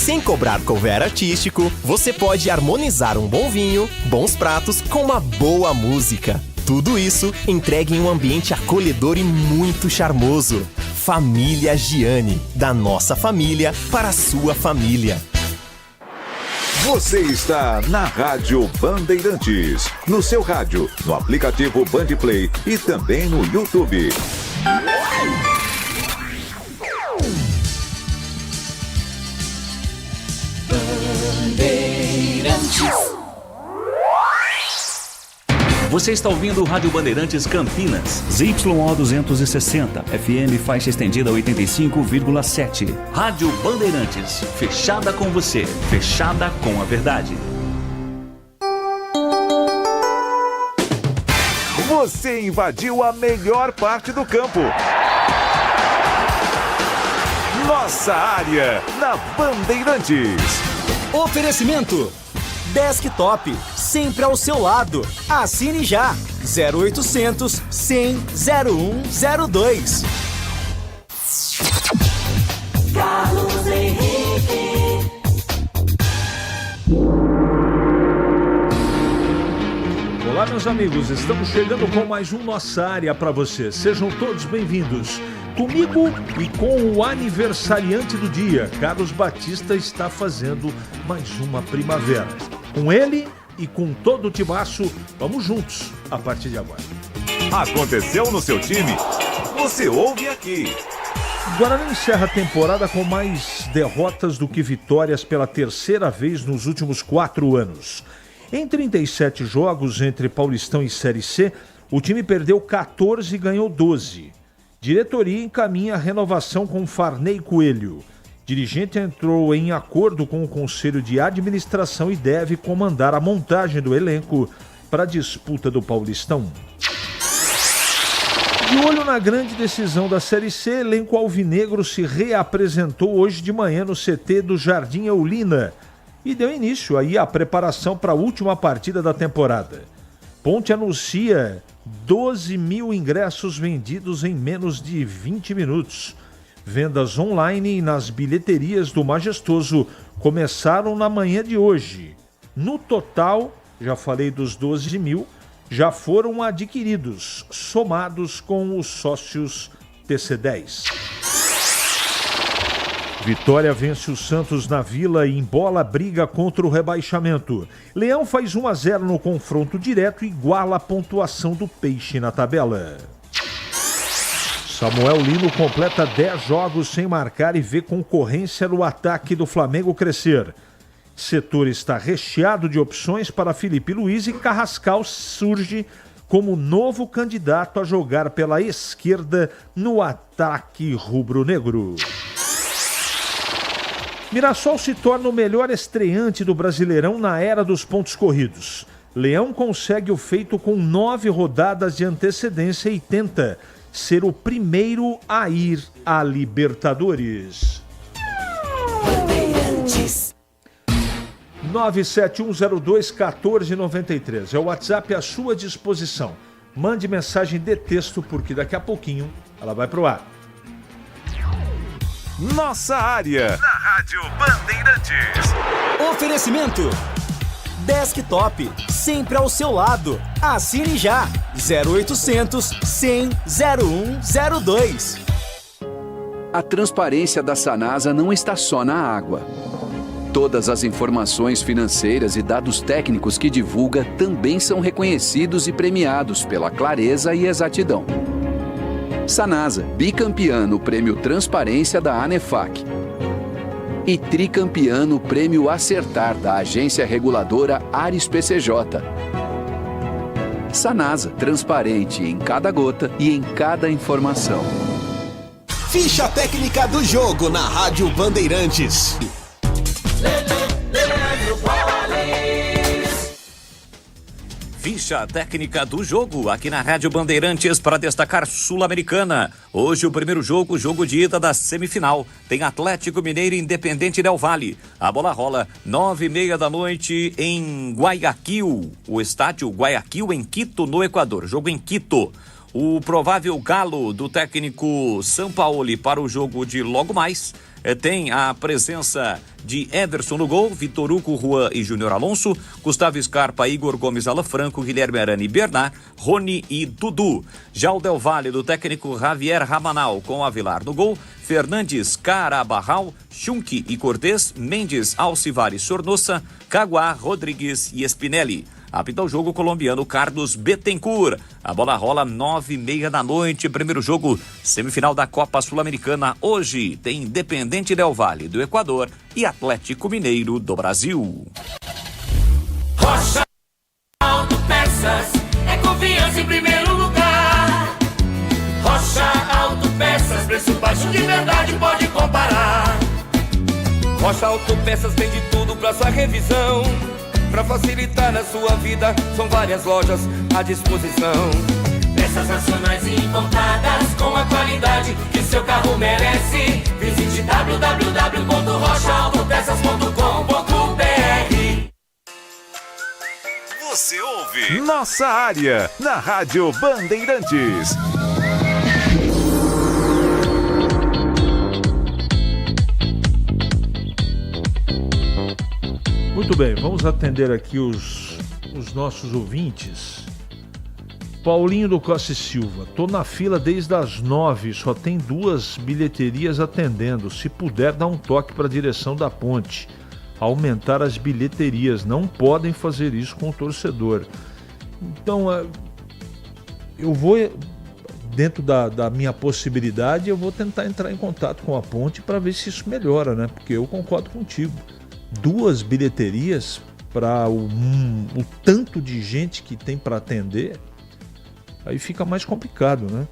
Sem cobrar couvert artístico, você pode harmonizar um bom vinho, bons pratos com uma boa música. Tudo isso entregue em um ambiente acolhedor e muito charmoso. Família Giani, da nossa família para a sua família. Você está na Rádio Bandeirantes, no seu rádio, no aplicativo Bandplay e também no YouTube. Você está ouvindo o Rádio Bandeirantes Campinas. ZYO 260, FM faixa estendida 85,7. Rádio Bandeirantes, fechada com você, fechada com a verdade. Você invadiu a melhor parte do campo. Nossa área, na Bandeirantes. Oferecimento Desktop, sempre ao seu lado. Assine já. 0800 100 0102. Carlos Henrique. Olá, meus amigos, estamos chegando com mais um Nossa Área para você. Sejam todos bem-vindos. Comigo e com o aniversariante do dia, Carlos Batista está fazendo mais uma primavera. Com ele e com todo o timaço, vamos juntos a partir de agora. Aconteceu no seu time? Você ouve aqui. Guarani encerra a temporada com mais derrotas do que vitórias pela terceira vez nos últimos 4 anos. Em 37 jogos entre Paulistão e Série C, o time perdeu 14 e ganhou 12. Diretoria encaminha a renovação com Farney Coelho. Dirigente entrou em acordo com o Conselho de Administração e deve comandar a montagem do elenco para a disputa do Paulistão. De olho na grande decisão da Série C, elenco alvinegro se reapresentou hoje de manhã no CT do Jardim Eulina e deu início aí à preparação para a última partida da temporada. Ponte anuncia 12 mil ingressos vendidos em menos de 20 minutos. Vendas online e nas bilheterias do Majestoso começaram na manhã de hoje. No total, já falei dos 12 mil, já foram adquiridos, somados com os sócios TC10. Vitória vence o Santos na Vila e embola a briga contra o rebaixamento. Leão faz 1-0 no confronto direto e iguala a pontuação do Peixe na tabela. Samuel Lino completa 10 jogos sem marcar e vê concorrência no ataque do Flamengo crescer. Setor está recheado de opções para Felipe Luiz e Carrascal surge como novo candidato a jogar pela esquerda no ataque rubro-negro. Mirassol se torna o melhor estreante do Brasileirão na era dos pontos corridos. Leão consegue o feito com 9 rodadas de antecedência e tenta ser o primeiro a ir à Libertadores. 971021493 é o WhatsApp à sua disposição. Mande mensagem de texto porque daqui a pouquinho ela vai pro ar. Nossa área, na Rádio Bandeirantes. Oferecimento Desktop, sempre ao seu lado. Assine já. 0800 100 0102. A transparência da Sanasa não está só na água. Todas as informações financeiras e dados técnicos que divulga também são reconhecidos e premiados pela clareza e exatidão. Sanasa, bicampeã no Prêmio Transparência da ANEFAC. E tricampeã no Prêmio Acertar da Agência Reguladora Ares PCJ. Sanasa, transparente em cada gota e em cada informação. Ficha técnica do jogo na Rádio Bandeirantes. Ficha técnica do jogo aqui na Rádio Bandeirantes para destacar Sul-Americana. Hoje o primeiro jogo de ida da semifinal. Tem Atlético Mineiro e Independente Del Valle. A bola rola 9h30 da noite em Guayaquil. O estádio Guayaquil em Quito, no Equador. Jogo em Quito. O provável galo do técnico Sampaoli para o jogo de logo mais tem a presença de Ederson no gol, Vitor Hugo, Juan e Júnior Alonso, Gustavo Scarpa, Igor Gomes, Alafranco, Guilherme Arana e Bernard, Rony e Dudu. Já o Del Valle, do técnico Javier Rabanal, com Avilar no gol, Fernandes, Carabarral, Schunck e Cortez, Mendes, Alcivar e Sornosa, Caguá, Rodrigues e Spinelli. Apita o jogo colombiano Carlos Bettencourt. A bola rola 9h30 da noite. Primeiro jogo, semifinal da Copa Sul-Americana. Hoje tem Independente Del Valle do Equador e Atlético Mineiro do Brasil. Rocha Autopeças é confiança em primeiro lugar. Rocha Autopeças, preço baixo de verdade, pode comparar. Rocha Autopeças tem de tudo pra sua revisão. Pra facilitar na sua vida, são várias lojas à disposição. Peças nacionais e importadas com a qualidade que seu carro merece. Visite www.rochaautopeças.com.br. Você ouve Nossa Área, na Rádio Bandeirantes. Muito bem, vamos atender aqui os nossos ouvintes. Paulinho do Costa e Silva, tô na fila desde as 9, só tem 2 bilheterias atendendo. Se puder, dá um toque para a direção da ponte. Aumentar as bilheterias, não podem fazer isso com o torcedor. Então, eu vou, dentro da minha possibilidade, eu vou tentar entrar em contato com a ponte para ver se isso melhora, né? Porque eu concordo contigo. 2 bilheterias para o tanto de gente que tem para atender, aí fica mais complicado, né?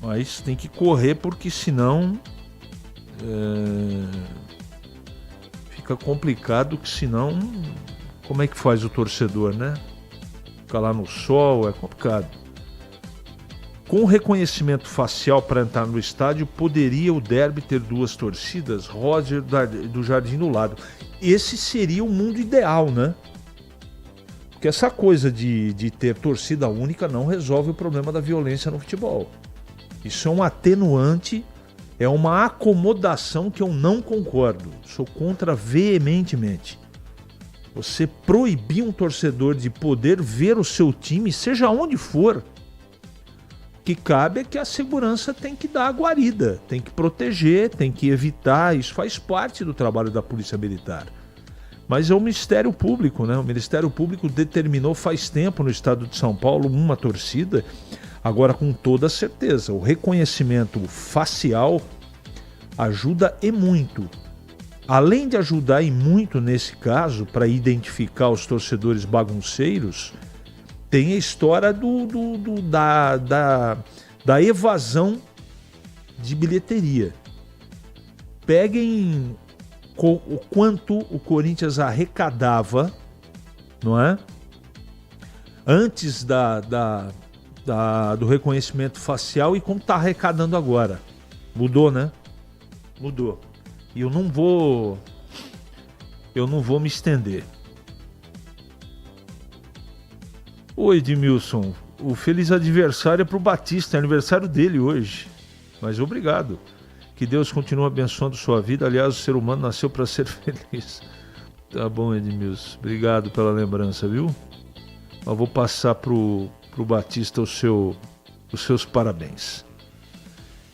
Mas tem que correr, porque senão fica complicado, que senão como é que faz o torcedor, né? Fica lá no sol, é complicado. Com reconhecimento facial para entrar no estádio, poderia o derby ter 2 torcidas? Roger do Jardim do Lado. Esse seria o mundo ideal, né? Porque essa coisa de ter torcida única não resolve o problema da violência no futebol. Isso é um atenuante, é uma acomodação que eu não concordo. Sou contra veementemente. Você proibir um torcedor de poder ver o seu time, seja onde for, que cabe é que a segurança tem que dar a guarida, tem que proteger, tem que evitar, isso faz parte do trabalho da Polícia Militar. Mas é o Ministério Público, né? O Ministério Público determinou faz tempo no estado de São Paulo uma torcida, agora com toda certeza, o reconhecimento facial ajuda e muito. Além de ajudar e muito nesse caso, para identificar os torcedores bagunceiros, tem a história da evasão de bilheteria. Peguem o quanto o Corinthians arrecadava, não é? Antes do reconhecimento facial, e como está arrecadando agora. Mudou, né? Mudou. E eu não vou me estender. Oi, Edmilson, o feliz aniversário é pro Batista, é aniversário dele hoje. Mas obrigado. Que Deus continue abençoando sua vida. Aliás, o ser humano nasceu para ser feliz. Tá bom, Edmilson. Obrigado pela lembrança, viu? Mas vou passar pro Batista os seus parabéns.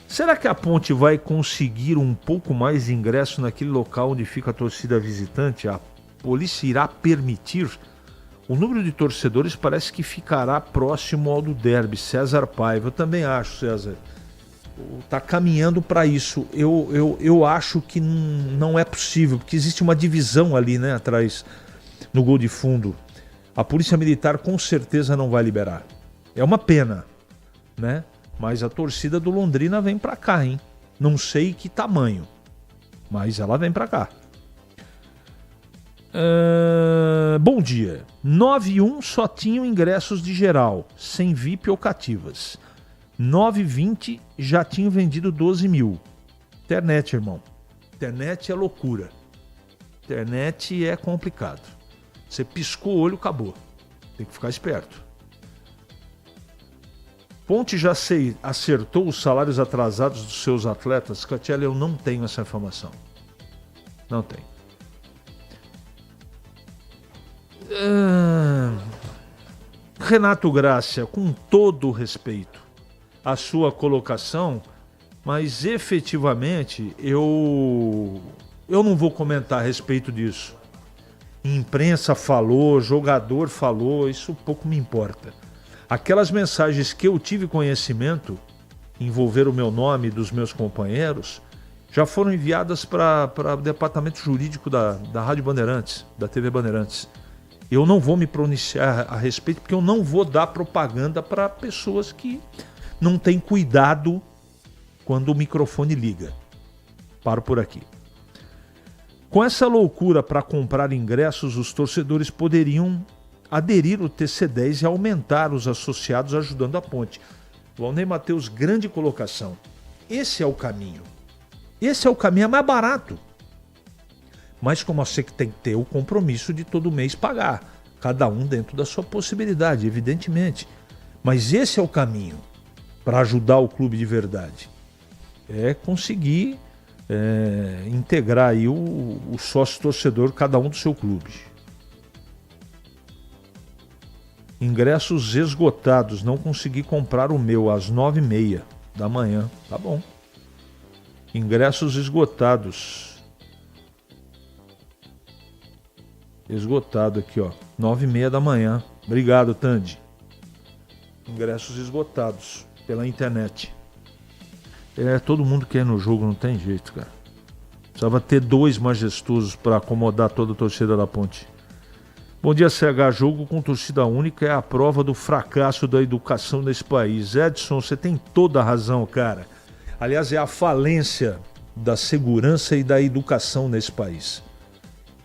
Será que a ponte vai conseguir um pouco mais de ingresso naquele local onde fica a torcida visitante? A polícia irá permitir? O número de torcedores parece que ficará próximo ao do derby. César Paiva, eu também acho, César. Está caminhando para isso. Eu acho que não é possível, porque existe uma divisão ali, né, atrás, no gol de fundo. A Polícia Militar com certeza não vai liberar. É uma pena, né? Mas a torcida do Londrina vem para cá, hein? Não sei que tamanho, mas ela vem para cá. Bom dia. 9-1 só tinham ingressos de geral, sem VIP ou cativas. 9-20 já tinham vendido 12 mil. Internet, irmão. Internet é loucura. Internet é complicado. Você piscou o olho, acabou. Tem que ficar esperto. Ponte já acertou os salários atrasados dos seus atletas? Catiele, eu não tenho essa informação. Não tenho. Renato Grácia, com todo o respeito à sua colocação, mas efetivamente eu não vou comentar a respeito disso. Imprensa falou, jogador falou, isso pouco me importa. Aquelas mensagens que eu tive conhecimento, envolver o meu nome e dos meus companheiros, já foram enviadas para o departamento jurídico da Rádio Bandeirantes, da TV Bandeirantes. Eu não vou me pronunciar a respeito, porque eu não vou dar propaganda para pessoas que não têm cuidado quando o microfone liga. Paro por aqui. Com essa loucura para comprar ingressos, os torcedores poderiam aderir ao TC10 e aumentar os associados ajudando a Ponte. Valnei Matheus, grande colocação. Esse é o caminho. Esse é o caminho, é mais barato. Mas como você que tem que ter o compromisso de todo mês pagar. Cada um dentro da sua possibilidade, evidentemente. Mas esse é o caminho para ajudar o clube de verdade. É conseguir integrar aí o sócio torcedor, cada um do seu clube. Ingressos esgotados, não consegui comprar o meu às 9h30 da manhã. Tá bom. Ingressos esgotados. Esgotado aqui, ó. 9h30 da manhã. Obrigado, Tandy. Ingressos esgotados pela internet. Todo mundo quer ir no jogo, não tem jeito, cara. Precisava ter 2 majestosos para acomodar toda a torcida da Ponte. Bom dia, CH. Jogo com torcida única é a prova do fracasso da educação nesse país. Edson, você tem toda a razão, cara. Aliás, é a falência da segurança e da educação nesse país.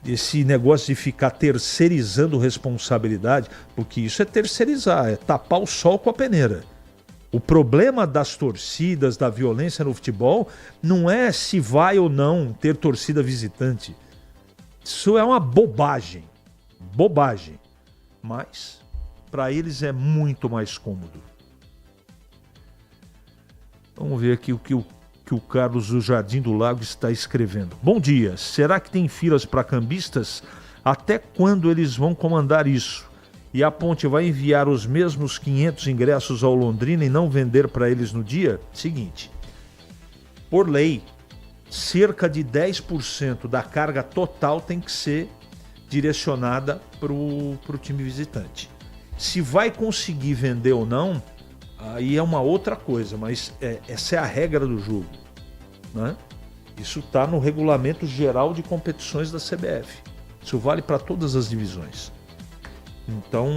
Esse negócio de ficar terceirizando responsabilidade, porque isso é terceirizar, é tapar o sol com a peneira. O problema das torcidas, da violência no futebol, não é se vai ou não ter torcida visitante. Isso é uma bobagem. Bobagem. Mas, para eles é muito mais cômodo. Vamos ver aqui o que o Carlos do Jardim do Lago está escrevendo. Bom dia. Será que tem filas para cambistas? Até quando eles vão comandar isso? E a Ponte vai enviar os mesmos 500 ingressos ao Londrina e não vender para eles no dia? Seguinte, por lei, cerca de 10% da carga total tem que ser direcionada para o time visitante. Se vai conseguir vender ou não, aí é uma outra coisa, mas essa é a regra do jogo, né? Isso está no regulamento geral de competições da CBF. Isso vale para todas as divisões. Então,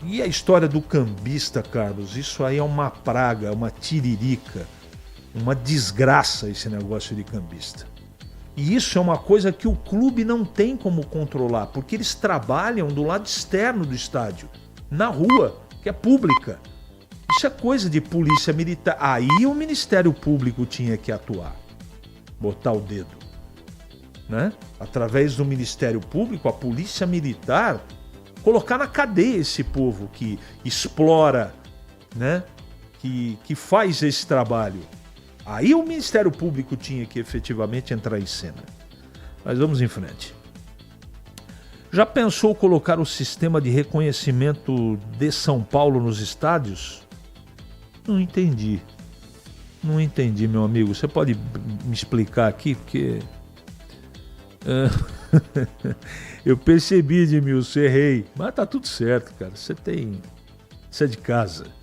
e a história do cambista, Carlos? Isso aí é uma praga, uma tiririca, uma desgraça esse negócio de cambista. E isso é uma coisa que o clube não tem como controlar, porque eles trabalham do lado externo do estádio, na rua, que é pública. Isso é coisa de polícia militar. Aí o Ministério Público tinha que atuar, botar o dedo, né? Através do Ministério Público, a polícia militar, colocar na cadeia esse povo que explora, né? Que faz esse trabalho. Aí o Ministério Público tinha que efetivamente entrar em cena. Mas vamos em frente. Já pensou colocar o sistema de reconhecimento de São Paulo nos estádios? Não entendi. Não entendi, meu amigo. Você pode me explicar aqui? Porque... eu percebi, Edmilson, errei. Mas tá tudo certo, cara. Você é de casa.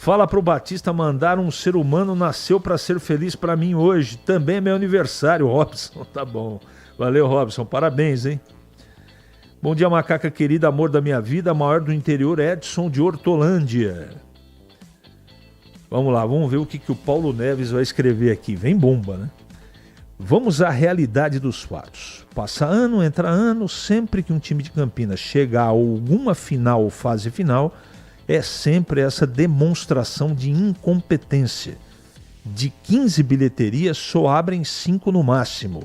Fala pro Batista mandar um ser humano nasceu para ser feliz para mim hoje. Também é meu aniversário, Robson. Tá bom. Valeu, Robson. Parabéns, hein? Bom dia, macaca querida, amor da minha vida, maior do interior, Edson de Hortolândia. Vamos lá, vamos ver o que o Paulo Neves vai escrever aqui. Vem bomba, né? Vamos à realidade dos fatos. Passa ano, entra ano, sempre que um time de Campinas chega a alguma final ou fase final, é sempre essa demonstração de incompetência. De 15 bilheterias, só abrem 5 no máximo.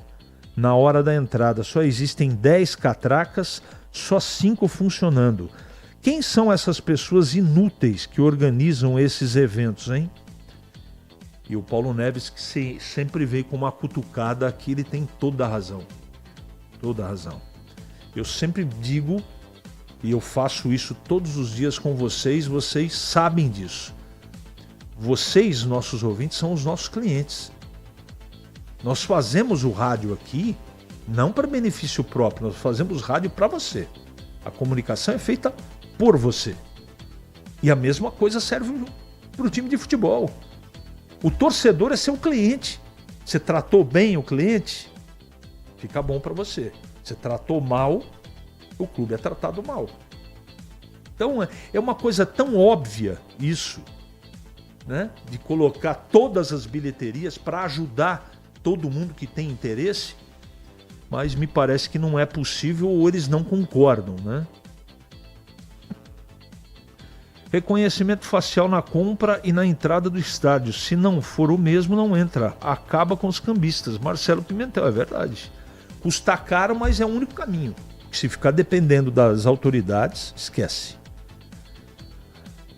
Na hora da entrada, só existem 10 catracas, só 5 funcionando. Quem são essas pessoas inúteis que organizam esses eventos, hein? E o Paulo Neves, que sempre veio com uma cutucada aqui, ele tem toda a razão. Toda a razão. Eu sempre digo, e eu faço isso todos os dias com vocês sabem disso. Vocês, nossos ouvintes, são os nossos clientes. Nós fazemos o rádio aqui, não para benefício próprio, nós fazemos rádio para você. A comunicação é feita por você. E a mesma coisa serve para o time de futebol. O torcedor é seu cliente. Você tratou bem o cliente, fica bom para você. Você tratou mal, o clube é tratado mal. Então é uma coisa tão óbvia isso, né? De colocar todas as bilheterias para ajudar todo mundo que tem interesse, mas me parece que não é possível ou eles não concordam, né? Reconhecimento facial na compra e na entrada do estádio. Se não for o mesmo, não entra. Acaba com os cambistas. Marcelo Pimentel, é verdade. Custa caro, mas é o único caminho. Se ficar dependendo das autoridades, esquece.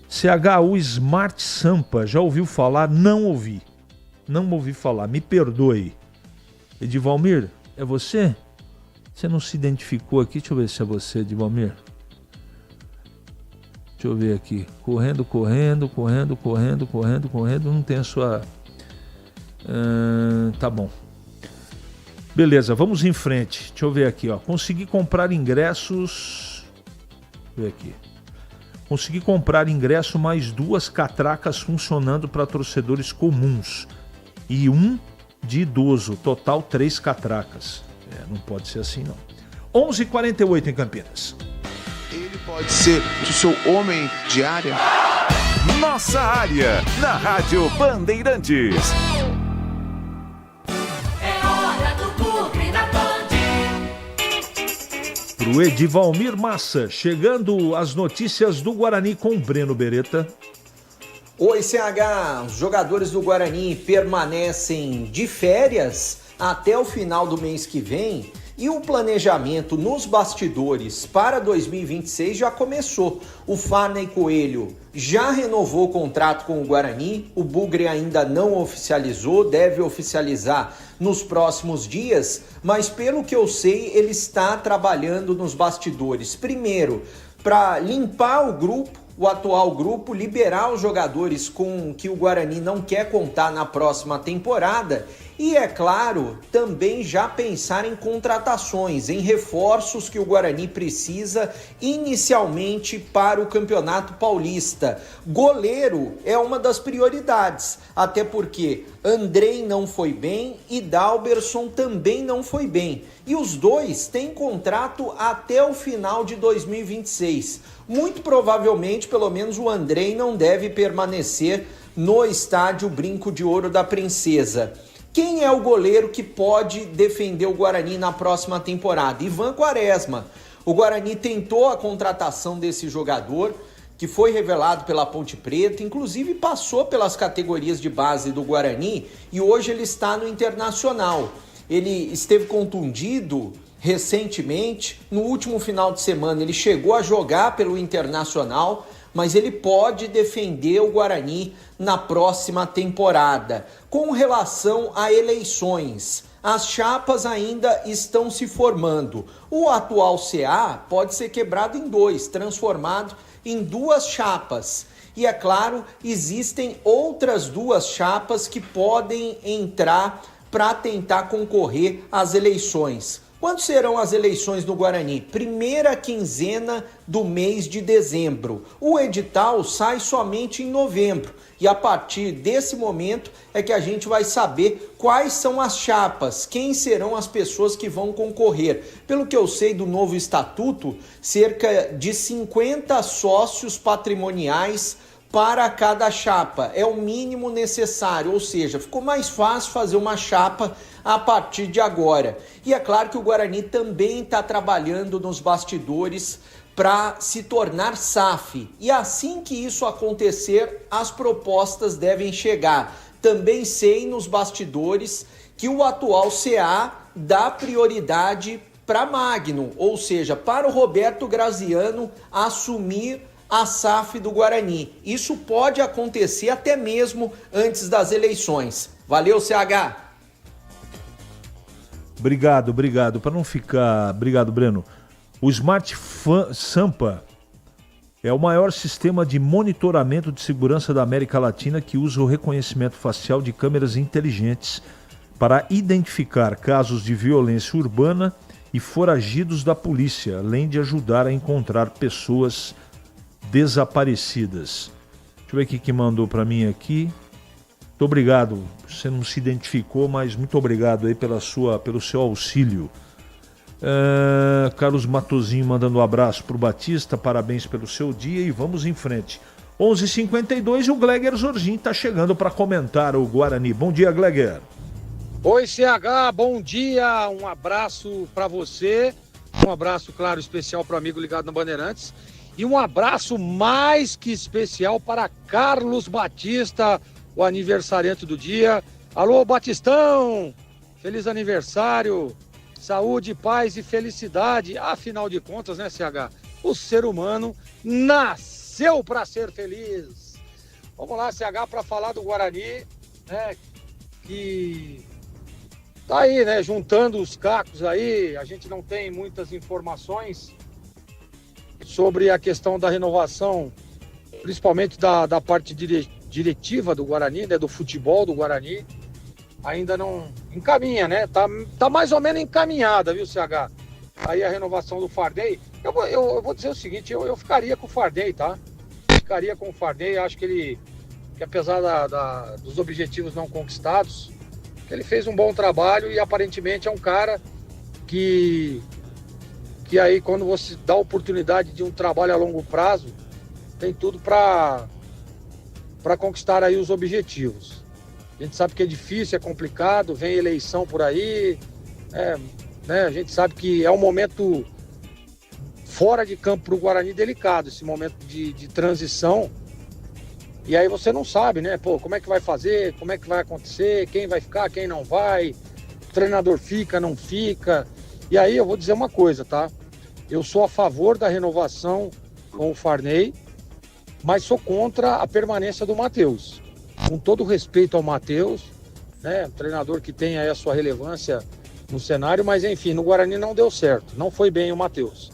CHU Smart Sampa, já ouviu falar? Não ouvi. Não ouvi falar, me perdoe. Edivalmir, é você? Você não se identificou aqui? Deixa eu ver se é você, Edivalmir. Deixa eu ver aqui. Correndo. Não tem a sua... tá bom. Beleza, vamos em frente. Deixa eu ver aqui, ó. Consegui comprar ingressos... Deixa eu ver aqui. Consegui comprar ingresso mais 2 catracas funcionando para torcedores comuns. E 1 de idoso. Total 3 catracas. Não pode ser assim, não. 11h48 em Campinas. Ele pode ser o seu homem de área? Nossa área, na Rádio Bandeirantes. É hora do Bugre na Band. Pro Edivalmir Massa, chegando as notícias do Guarani com Breno Beretta. Oi, CH, os jogadores do Guarani permanecem de férias até o final do mês que vem e o planejamento nos bastidores para 2026 já começou. O Farney Coelho já renovou o contrato com o Guarani, o Bugre ainda não oficializou, deve oficializar nos próximos dias, mas pelo que eu sei, ele está trabalhando nos bastidores. Primeiro, para limpar o grupo, o atual grupo, liberar os jogadores com que o Guarani não quer contar na próxima temporada e, é claro, também já pensar em contratações, em reforços que o Guarani precisa inicialmente para o Campeonato Paulista. Goleiro é uma das prioridades, até porque Andrei não foi bem e Dalberson também não foi bem. E os dois têm contrato até o final de 2026. Muito provavelmente, pelo menos o Andrei não deve permanecer no estádio Brinco de Ouro da Princesa. Quem é o goleiro que pode defender o Guarani na próxima temporada? Ivan Quaresma. O Guarani tentou a contratação desse jogador, que foi revelado pela Ponte Preta, inclusive passou pelas categorias de base do Guarani e hoje ele está no Internacional. Ele esteve contundido recentemente, no último final de semana ele chegou a jogar pelo Internacional, mas ele pode defender o Guarani na próxima temporada. Com relação a eleições, as chapas ainda estão se formando. O atual CA pode ser quebrado em 2, transformado em 2 chapas. E é claro, existem outras 2 chapas que podem entrar para tentar concorrer às eleições. Quando serão as eleições no Guarani? Primeira quinzena do mês de dezembro. O edital sai somente em novembro e a partir desse momento é que a gente vai saber quais são as chapas, quem serão as pessoas que vão concorrer. Pelo que eu sei do novo estatuto, cerca de 50 sócios patrimoniais para cada chapa. É o mínimo necessário, ou seja, ficou mais fácil fazer uma chapa a partir de agora. E é claro que o Guarani também está trabalhando nos bastidores para se tornar SAF. E assim que isso acontecer, as propostas devem chegar. Também sei nos bastidores que o atual CA dá prioridade para Magno, ou seja, para o Roberto Graziano assumir a SAF do Guarani. Isso pode acontecer até mesmo antes das eleições. Valeu, CH! Obrigado. Para não ficar... Obrigado, Breno. O Smart Sampa é o maior sistema de monitoramento de segurança da América Latina que usa o reconhecimento facial de câmeras inteligentes para identificar casos de violência urbana e foragidos da polícia, além de ajudar a encontrar pessoas desaparecidas. Deixa eu ver o que mandou para mim aqui. Muito obrigado. Você não se identificou, mas muito obrigado aí pelo seu auxílio. Carlos Matozinho mandando um abraço pro Batista, parabéns pelo seu dia e vamos em frente. 11h52 e o Gleger Zorgin tá chegando para comentar o Guarani. Bom dia, Gleger. Oi, CH, bom dia, um abraço para você, um abraço, claro, especial para o amigo ligado na Bandeirantes e um abraço mais que especial para Carlos Batista, o aniversariante do dia. Alô, Batistão, feliz aniversário, saúde, paz e felicidade, afinal de contas, né, CH, o ser humano nasceu para ser feliz. Vamos lá, CH, para falar do Guarani, né, que... tá aí, né, juntando os cacos aí, a gente não tem muitas informações sobre a questão da renovação, principalmente da parte diretiva do Guarani, né, do futebol do Guarani, ainda não encaminha, né, tá mais ou menos encaminhada, viu, CH? Aí a renovação do Fardey, eu vou dizer o seguinte, eu ficaria com o Fardey, tá? Ficaria com o Fardey, acho que apesar dos objetivos não conquistados, ele fez um bom trabalho e aparentemente é um cara que aí quando você dá a oportunidade de um trabalho a longo prazo, tem tudo para conquistar aí os objetivos. A gente sabe que é difícil, é complicado, vem eleição por aí, né? A gente sabe que é um momento fora de campo para o Guarani delicado, esse momento de transição. E aí você não sabe, né? Pô, como é que vai fazer, como é que vai acontecer, quem vai ficar, quem não vai, o treinador fica, não fica. E aí eu vou dizer uma coisa, tá? Eu sou a favor da renovação com o Farney, mas sou contra a permanência do Matheus. Com todo respeito ao Matheus, né? Um treinador que tem aí a sua relevância no cenário, mas enfim, no Guarani não deu certo, não foi bem o Matheus.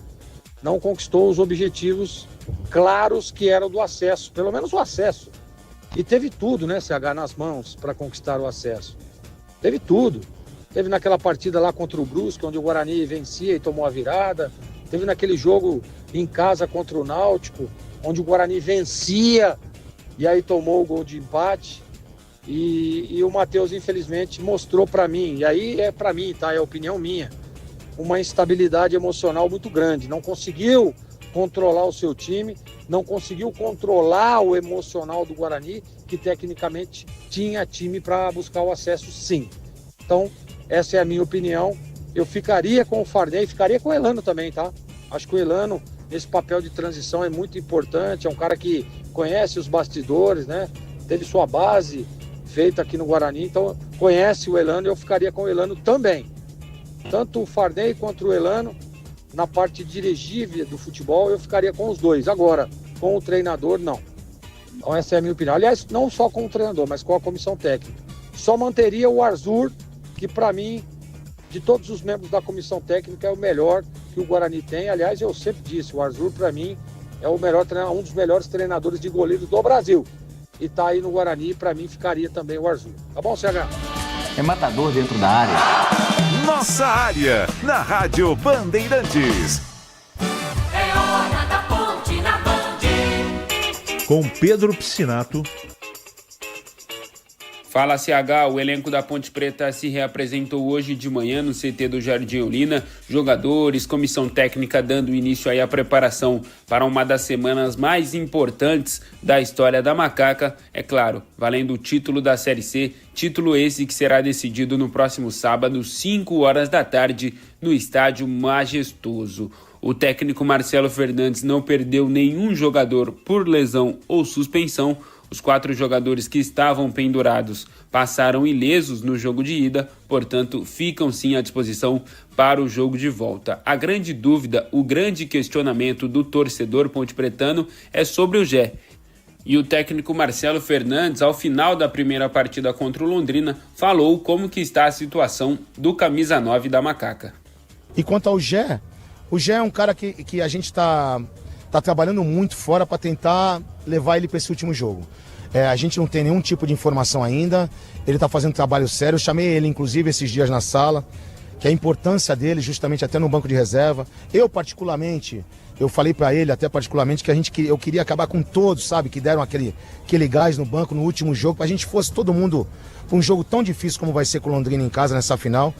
Não conquistou os objetivos claros que eram do acesso, pelo menos o acesso. E teve tudo, né, CH, nas mãos para conquistar o acesso. Teve tudo. Teve naquela partida lá contra o Brusque, onde o Guarani vencia e tomou a virada. Teve naquele jogo em casa contra o Náutico, onde o Guarani vencia e aí tomou o gol de empate. E o Matheus, infelizmente, mostrou para mim, e aí é para mim, tá? É a opinião minha, uma instabilidade emocional muito grande. Não conseguiu controlar o seu time, não conseguiu controlar o emocional do Guarani, que tecnicamente tinha time para buscar o acesso, sim. Então, essa é a minha opinião. Eu ficaria com o Farney, ficaria com o Elano também, tá? Acho que o Elano, nesse papel de transição, é muito importante, é um cara que conhece os bastidores, né? Teve sua base feita aqui no Guarani, então conhece o Elano e eu ficaria com o Elano também. Tanto o Farney quanto o Elano, na parte dirigível do futebol, eu ficaria com os dois. Agora, com o treinador, não. Então essa é a minha opinião. Aliás, não só com o treinador, mas com a comissão técnica. Só manteria o Arzur, que para mim, de todos os membros da comissão técnica, é o melhor que o Guarani tem. Aliás, eu sempre disse, o Arzur para mim é o melhor treinador, um dos melhores treinadores de goleiro do Brasil. E tá aí no Guarani, para mim ficaria também o Arzur. Tá bom, CH? É matador dentro da área. Nossa área, na Rádio Bandeirantes. É hora da Ponte na Band. Com Pedro Piscinato. Fala, CH, o elenco da Ponte Preta se reapresentou hoje de manhã no CT do Jardim Eulina. Jogadores, comissão técnica dando início aí à preparação para uma das semanas mais importantes da história da Macaca. É claro, valendo o título da Série C, título esse que será decidido no próximo sábado, 5 horas da tarde, no Estádio Majestoso. O técnico Marcelo Fernandes não perdeu nenhum jogador por lesão ou suspensão. Os 4 jogadores que estavam pendurados passaram ilesos no jogo de ida, portanto, ficam sim à disposição para o jogo de volta. A grande dúvida, o grande questionamento do torcedor pontepretano é sobre o Gé. E o técnico Marcelo Fernandes, ao final da primeira partida contra o Londrina, falou como que está a situação do camisa 9 da Macaca. E quanto ao Gé, o Gé é um cara que a gente está trabalhando muito fora para tentar levar ele para esse último jogo. A gente não tem nenhum tipo de informação ainda, ele está fazendo trabalho sério, eu chamei ele inclusive esses dias na sala, que a importância dele justamente até no banco de reserva. Eu falei para ele até particularmente que eu queria acabar com todos, sabe, que deram aquele gás no banco no último jogo, para a gente fosse todo mundo para um jogo tão difícil como vai ser com o Londrina em casa nessa final.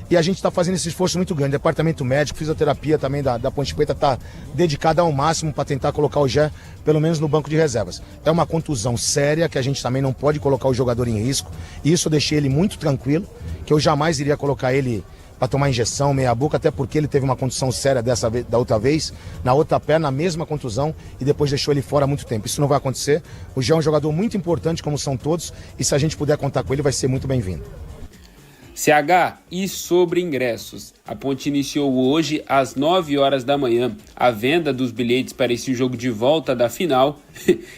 E a gente está fazendo esse esforço muito grande. Departamento médico, fisioterapia também da Ponte Preta está dedicada ao máximo para tentar colocar o Gé, pelo menos no banco de reservas. É uma contusão séria que a gente também não pode colocar o jogador em risco. E isso eu deixei ele muito tranquilo, que eu jamais iria colocar ele para tomar injeção, meia boca, até porque ele teve uma contusão séria da outra vez, na outra perna, a mesma contusão, e depois deixou ele fora há muito tempo. Isso não vai acontecer. O Gé é um jogador muito importante, como são todos, e se a gente puder contar com ele, vai ser muito bem-vindo. CH, e sobre ingressos? A Ponte iniciou hoje às 9 horas da manhã a venda dos bilhetes para esse jogo de volta da final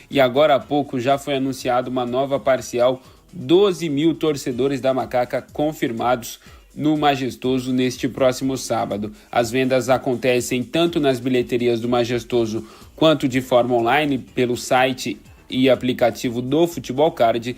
e agora há pouco já foi anunciado uma nova parcial, 12 mil torcedores da Macaca confirmados no Majestoso neste próximo sábado. As vendas acontecem tanto nas bilheterias do Majestoso quanto de forma online pelo site e aplicativo do Futebol Card.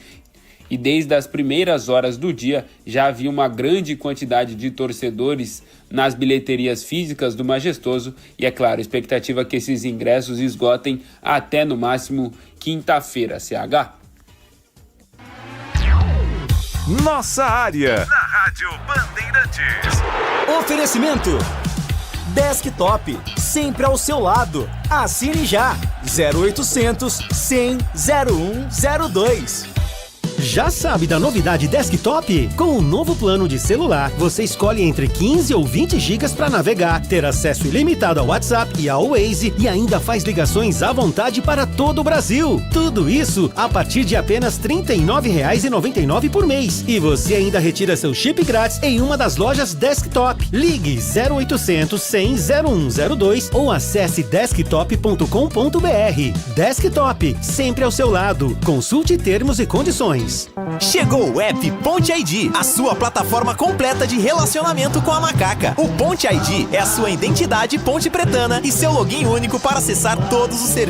E desde as primeiras horas do dia já havia uma grande quantidade de torcedores nas bilheterias físicas do Majestoso e, é claro, a expectativa é que esses ingressos esgotem até no máximo quinta-feira, CH. Nossa área, na Rádio Bandeirantes. Oferecimento Desktop, sempre ao seu lado. Assine já, 0800 100 0102. Já sabe da novidade Desktop? Com o novo plano de celular, você escolhe entre 15 ou 20 GB para navegar, ter acesso ilimitado ao WhatsApp e ao Waze e ainda faz ligações à vontade para todo o Brasil. Tudo isso a partir de apenas R$ 39,99 por mês. E você ainda retira seu chip grátis em uma das lojas Desktop. Ligue 0800 100 0102 ou acesse desktop.com.br. Desktop, sempre ao seu lado. Consulte termos e condições. Chegou o app Ponte ID, a sua plataforma completa de relacionamento com a Macaca. O Ponte ID é a sua identidade pontepretana e seu login único para acessar todos os serviços